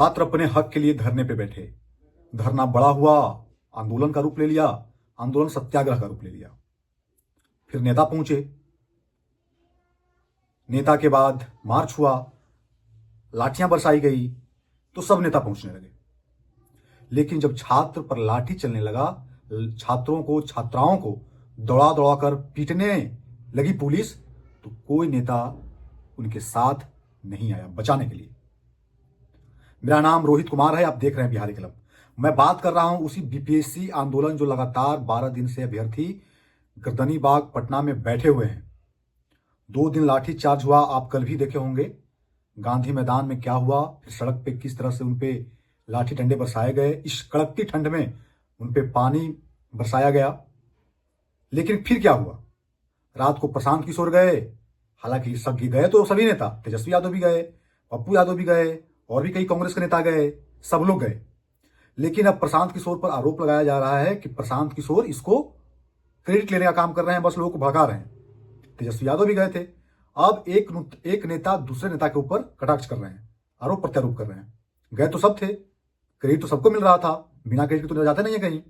छात्र अपने हक के लिए धरने पे बैठे, धरना बड़ा हुआ, आंदोलन का रूप ले लिया, आंदोलन सत्याग्रह का रूप ले लिया। फिर नेता पहुंचे, नेता के बाद मार्च हुआ, लाठियां बरसाई गई, तो सब नेता पहुंचने लगे। लेकिन जब छात्र पर लाठी चलने लगा, छात्रों को, छात्राओं को दौड़ा दौड़ा कर पीटने लगी पुलिस, तो कोई नेता उनके साथ नहीं आया बचाने के लिए। मेरा नाम रोहित कुमार है, आप देख रहे हैं बिहारी क्लब। मैं बात कर रहा हूं उसी बीपीएससी आंदोलन जो लगातार 12 दिन से अभ्यर्थी गर्दनीबाग पटना में बैठे हुए हैं। 2 दिन लाठी चार्ज हुआ, आप कल भी देखे होंगे। गांधी मैदान में क्या हुआ, फिर सड़क पे किस तरह से उनपे लाठी डंडे बरसाए गए, इस कड़कती ठंड में उनपे पानी बरसाया गया। लेकिन फिर क्या हुआ, रात को प्रशांत किशोर गए, हालांकि सब गए तो सभी नेता, तेजस्वी यादव भी गए, पप्पू यादव भी गए, और भी कई कांग्रेस के नेता गए, सब लोग गए। लेकिन अब प्रशांत किशोर पर आरोप लगाया जा रहा है कि प्रशांत किशोर इसको क्रेडिट लेने का काम कर रहे हैं, बस लोगों को भगा रहे हैं। तेजस्वी यादव भी गए थे। अब एक नेता दूसरे नेता के ऊपर कटाक्ष कर रहे हैं, आरोप प्रत्यारोप कर रहे हैं। गए तो सब थे, क्रेडिट तो सबको मिल रहा था, बिना क्रेडिट तो जाते नहीं है कहीं।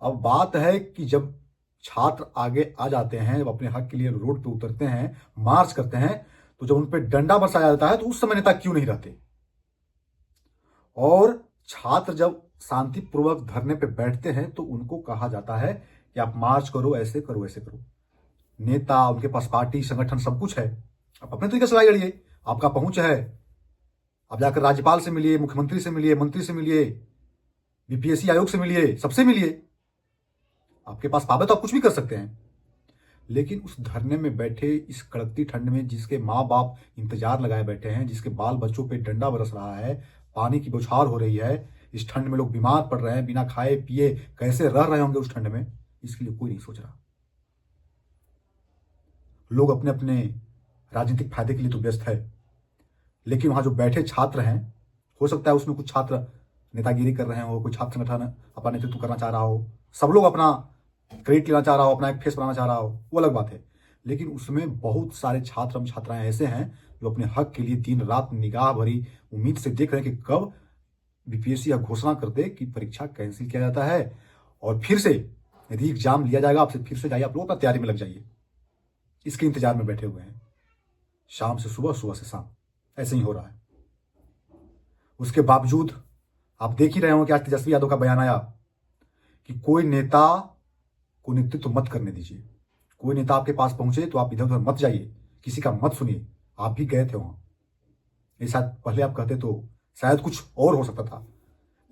अब बात है कि जब छात्र आगे आ जाते हैं, जब अपने हक के लिए रोड पे उतरते हैं, मार्च करते हैं, तो जब उन पे डंडा बरसाया जाता है तो उस समय नेता क्यों नहीं रहते। और छात्र जब शांतिपूर्वक धरने पे बैठते हैं तो उनको कहा जाता है कि आप मार्च करो, ऐसे करो, ऐसे करो। नेता, उनके पास पार्टी, संगठन सब कुछ है, आप अपने तरीके से लड़ाई लड़िए, आपका पहुंच है। आप जाकर राज्यपाल से मिलिए, मुख्यमंत्री से मिलिए, मंत्री से मिलिए, बीपीएससी आयोग से मिलिए, सबसे मिलिए। आपके पास पावर तो आप कुछ भी कर सकते हैं। लेकिन उस धरने में बैठे इस कड़कती ठंड में जिसके माँ बाप इंतजार लगाए बैठे हैं, जिसके बाल बच्चों पे डंडा बरस रहा है, पानी की बौछार हो रही है, इस ठंड में लोग बीमार पड़ रहे हैं, बिना खाए पिए कैसे रह रहे होंगे उस ठंड में, इसके लिए कोई नहीं सोच रहा। लोग अपने अपने राजनीतिक फायदे के लिए तो व्यस्त है। लेकिन वहां जो बैठे छात्र हैं, हो सकता है उसमें कुछ छात्र नेतागिरी कर रहे हो, कोई छात्र संगठन अपना नेतृत्व करना चाह रहा हो, सब लोग अपना क्रेडिट लेना चाह रहा हो, अपना एक फेस बनाना चाह रहा हो, वो अलग बात है। लेकिन उसमें बहुत सारे छात्र एवं छात्राएं ऐसे हैं जो अपने हक के लिए दिन रात निगाह भरी उम्मीद से देख रहे हैं कि कब बीपीएससी यह घोषणा कर दे कि परीक्षा कैंसिल किया जाता है और फिर से यदि एग्जाम लिया जाएगा, आपसे फिर से जाइए, आप लोग अपना तैयारी में लग जाइए। इसके इंतजार में बैठे हुए हैं, शाम से सुबह, सुबह से शाम, ऐसे ही हो रहा है। उसके बावजूद आप देख ही रहे हो कि आज तेजस्वी यादव का बयान आया कि कोई नेता को नेतृत्व मत करने दीजिए, कोई नेता आपके पास पहुंचे तो आप इधर उधर मत जाइए, किसी का मत सुनिए। आप भी गए थे वहां, ये शायद पहले आप कहते तो शायद कुछ और हो सकता था।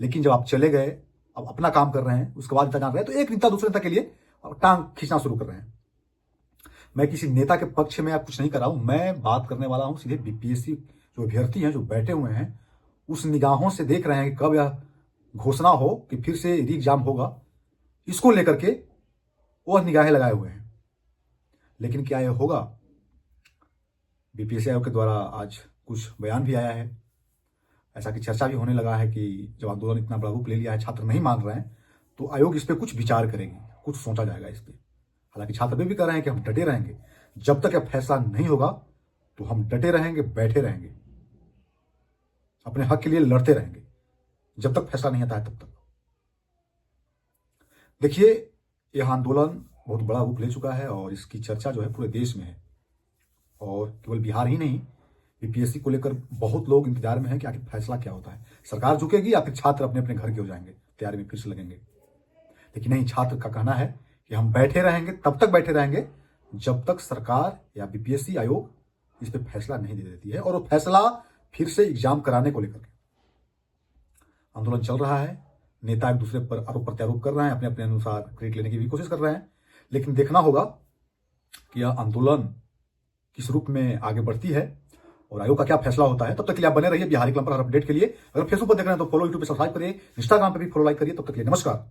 लेकिन जब आप चले गए, अब अपना काम कर रहे हैं, उसके बाद नेता जान रहे हैं, तो एक नेता दूसरे नेता के लिए टांग खींचना शुरू कर रहे हैं। मैं किसी नेता के पक्ष में आप कुछ नहीं कर रहा हूं, मैं बात करने वाला हूं सीधे बीपीएससी जो अभ्यर्थी हैं, जो बैठे हुए हैं, उस निगाहों से देख रहे हैं कि कब यह घोषणा हो कि फिर से री एग्जाम होगा, इसको लेकर के वह निगाहें लगाए हुए हैं। लेकिन क्या यह होगा? बीपीएससी आयोग के द्वारा आज कुछ बयान भी आया है, ऐसा कि चर्चा भी होने लगा है कि जब आंदोलन इतना बड़ा रूप ले लिया है, छात्र नहीं मान रहे हैं, तो आयोग इस पर कुछ विचार करेगी, कुछ सोचा जाएगा इस पर। हालांकि छात्र भी कह रहे हैं कि हम डटे रहेंगे, जब तक यह फैसला नहीं होगा तो हम डटे रहेंगे, बैठे रहेंगे, अपने हक के लिए लड़ते रहेंगे, जब तक फैसला नहीं आता है तब तक। देखिए, यह आंदोलन बहुत बड़ा रूप ले चुका है और इसकी चर्चा जो है पूरे देश में है, और केवल बिहार ही नहीं, बीपीएससी को लेकर बहुत लोग इंतजार में हैं कि आखिर फैसला क्या होता है, सरकार झुकेगी या फिर छात्र अपने अपने घर के हो जाएंगे, तैयारी में फिर से लगेंगे। लेकिन नहीं, छात्र का कहना है कि हम बैठे रहेंगे, तब तक बैठे रहेंगे जब तक सरकार या बीपीएससी आयोग इस पर फैसला नहीं दे देती है। और वो फैसला फिर से एग्जाम कराने को लेकर के आंदोलन चल रहा है। नेता एक दूसरे पर आरोप प्रत्यारोप कर रहे हैं, अपने अपने अनुसार क्रेडिट लेने की भी कोशिश कर रहे हैं। लेकिन देखना होगा कि यह आंदोलन किस रूप में आगे बढ़ती है और आयोग का क्या फैसला होता है। तब तक के लिए आप बने रहिए बिहारी क्लब पर हर अपडेट के लिए। अगर फेसबुक पर देख रहे हैं तो फॉलो, यूट्यूब पर सब्सक्राइब करिए, इंस्टाग्राम पर भी फॉलो लाइक करिए। तब तक के लिए नमस्कार।